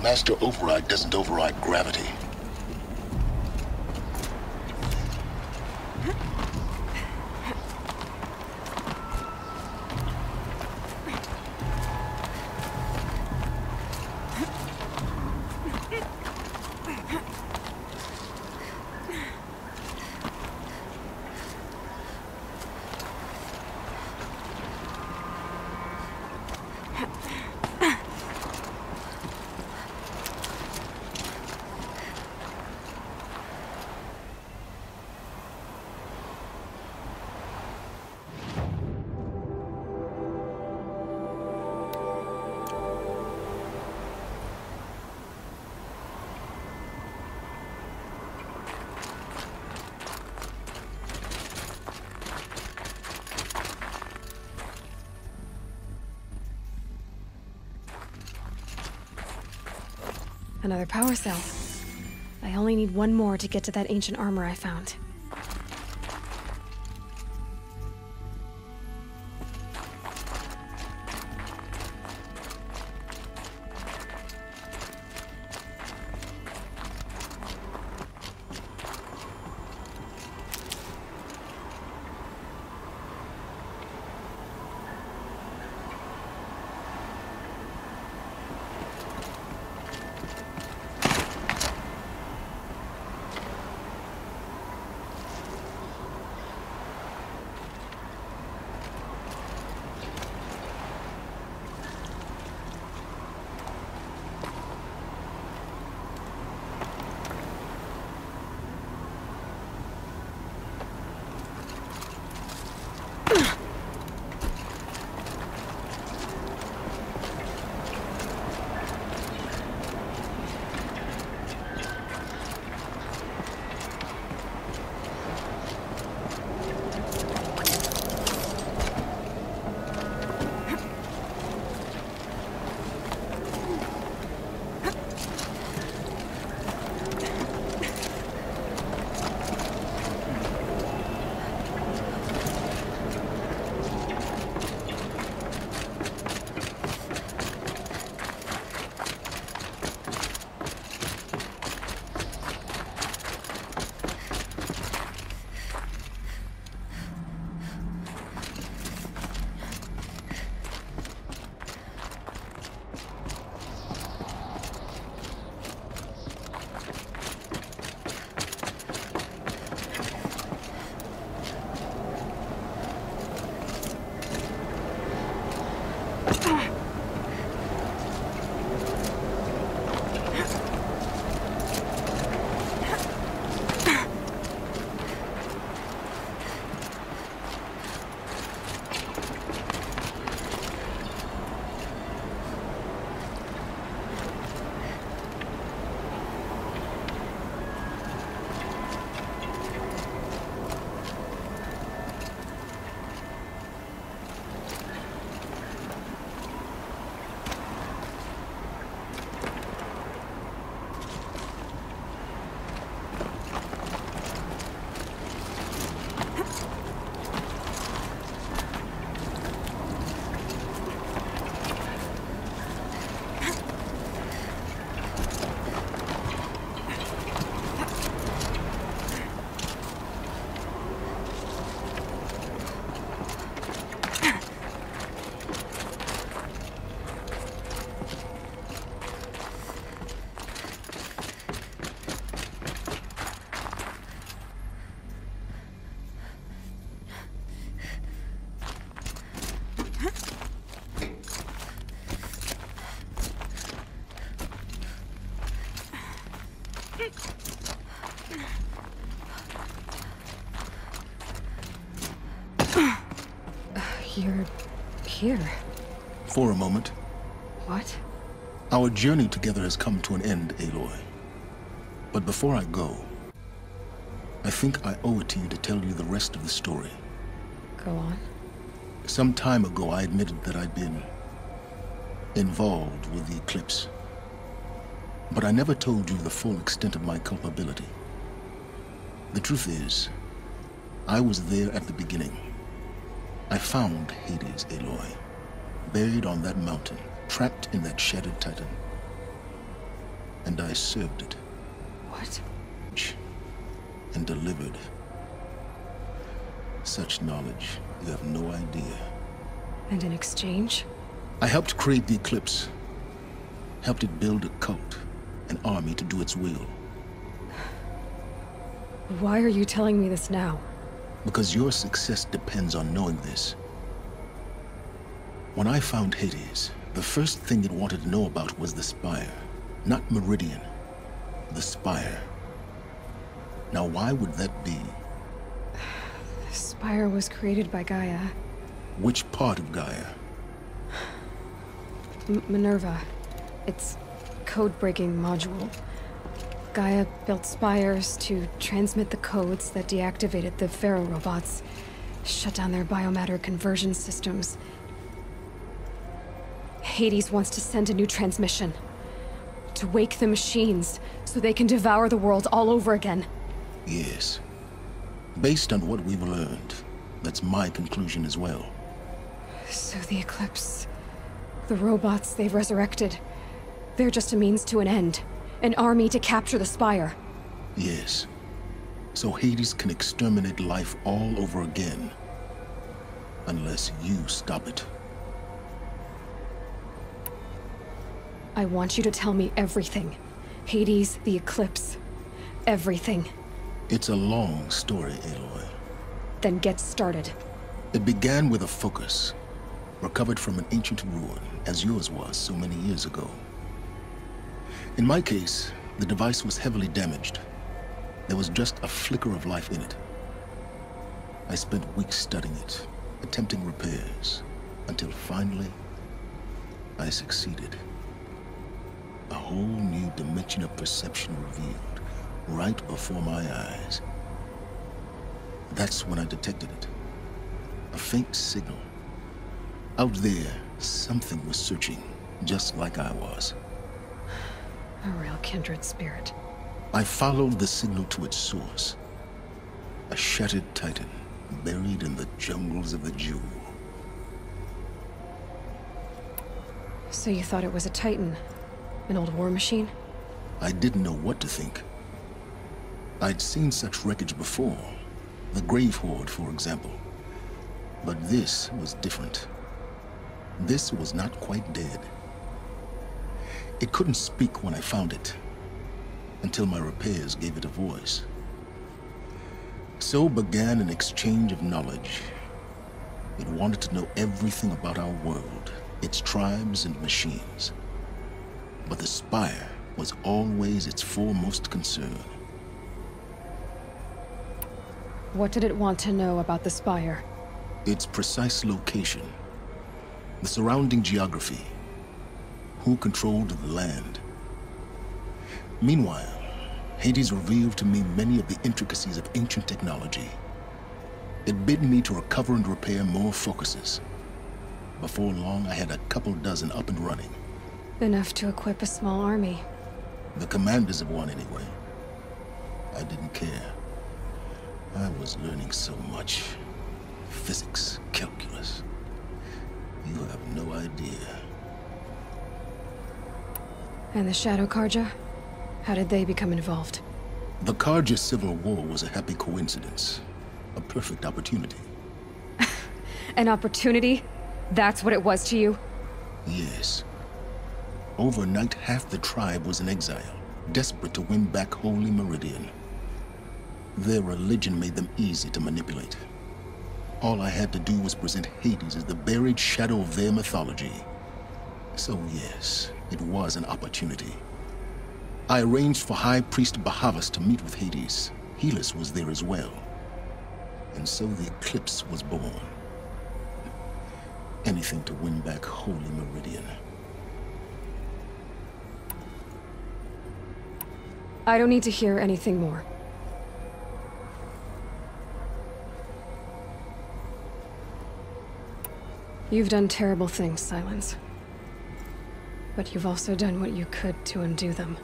master override doesn't override gravity. Another power cell. I only need one more to get to that ancient armor I found. You're here. For a moment. What? Our journey together has come to an end, Aloy. But before I go, I think I owe it to you to tell you the rest of the story. Go on. Some time ago, I admitted that I'd been involved with the eclipse. But I never told you the full extent of my culpability. The truth is, I was there at the beginning. I found Hades, Aloy, buried on that mountain, trapped in that shattered titan. and I served it. What? And delivered. Such knowledge, you have no idea. And in exchange? I helped create the Eclipse. Helped it build a cult, an army to do its will. Why are you telling me this now? Because your success depends on knowing this. When I found Hades, the first thing it wanted to know about was the Spire. Not Meridian. The Spire. Now why would that be? The Spire was created by Gaia. Which part of Gaia? Minerva. Its code-breaking module. Gaia built spires to transmit the codes that deactivated the Pharaoh robots, shut down their biomatter conversion systems. Hades wants to send a new transmission. To wake the machines, so they can devour the world all over again. Yes. Based on what we've learned, that's my conclusion as well. So the Eclipse... the robots they've resurrected... they're just a means to an end. An army to capture the Spire. Yes. So Hades can exterminate life all over again. Unless you stop it. I want you to tell me everything. Hades, the Eclipse. Everything. It's a long story, Aloy. Then get started. It began with a focus. Recovered from an ancient ruin, as yours was so many years ago. In my case, the device was heavily damaged. There was just a flicker of life in it. I spent weeks studying it, attempting repairs, until finally, I succeeded. A whole new dimension of perception revealed, right before my eyes. That's when I detected it. A faint signal. Out there, something was searching, just like I was. A real kindred spirit. I followed the signal to its source. A shattered titan, buried in the jungles of the Jewel. So you thought it was a titan? An old war machine? I didn't know what to think. I'd seen such wreckage before. The Grave Horde, for example. But this was different. This was not quite dead. It couldn't speak when I found it, until my repairs gave it a voice. So began an exchange of knowledge. It wanted to know everything about our world, its tribes and machines. But the Spire was always its foremost concern. What did it want to know about the Spire? Its precise location, the surrounding geography, who controlled the land. Meanwhile, Hades revealed to me many of the intricacies of ancient technology. It bid me to recover and repair more focuses. Before long, I had a couple dozen up and running. Enough to equip a small army. The commanders of one, anyway. I didn't care. I was learning so much. Physics, calculus. You have no idea. And the Shadow Karja? How did they become involved? The Karja Civil War was a happy coincidence. A perfect opportunity. An opportunity? That's what it was to you? Yes. Overnight, half the tribe was in exile, desperate to win back Holy Meridian. Their religion made them easy to manipulate. All I had to do was present Hades as the buried shadow of their mythology. So yes, it was an opportunity. I arranged for High Priest Bahavas to meet with Hades. Helis was there as well. And so the Eclipse was born. Anything to win back Holy Meridian. I don't need to hear anything more. You've done terrible things, Sylens. But you've also done what you could to undo them.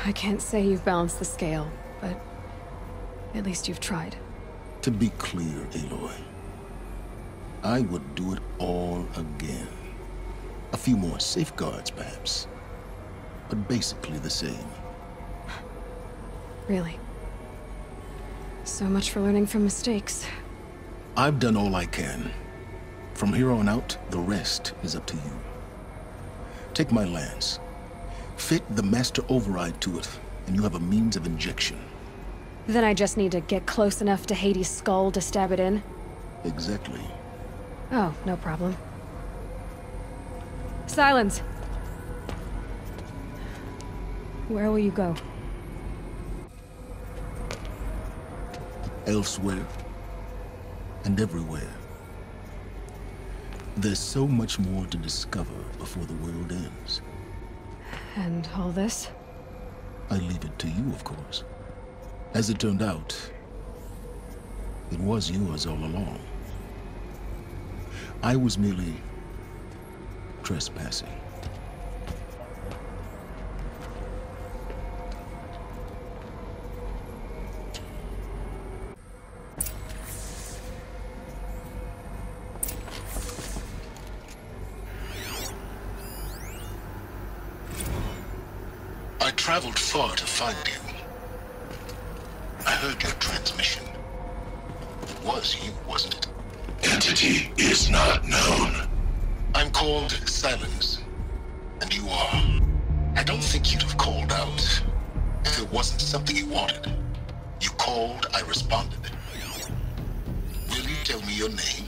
I can't say you've balanced the scale, but at least you've tried. To be clear, Aloy, I would do it all again. A few more safeguards, perhaps. but basically the same. Really? So much for learning from mistakes. I've done all I can. From here on out, the rest is up to you. Take my lance. Fit the master override to it, and you have a means of injection. Then I just need to get close enough to Hades' skull to stab it in? Exactly. Oh, no problem. Sylens! Where will you go? Elsewhere. And everywhere. There's so much more to discover before the world ends. And all this? I leave it to you, of course. As it turned out, it was yours all along. I was merely trespassing. I traveled far to find you. I heard your transmission. It was you, wasn't it? Entity is not known. I'm called Sylens, and you are. I don't think you'd have called out if it wasn't something you wanted. You called, I responded. Will you tell me your name?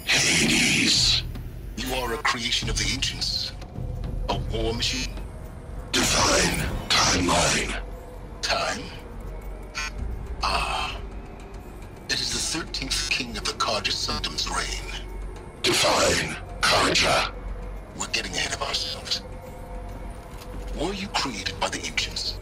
Hades. You are a creation of the ancients. A war machine. Divine timeline. Time? Ah. It is the 13th king of the Karja Sanctum's reign. Divine Karja. We're getting ahead of ourselves. Were you created by the ancients?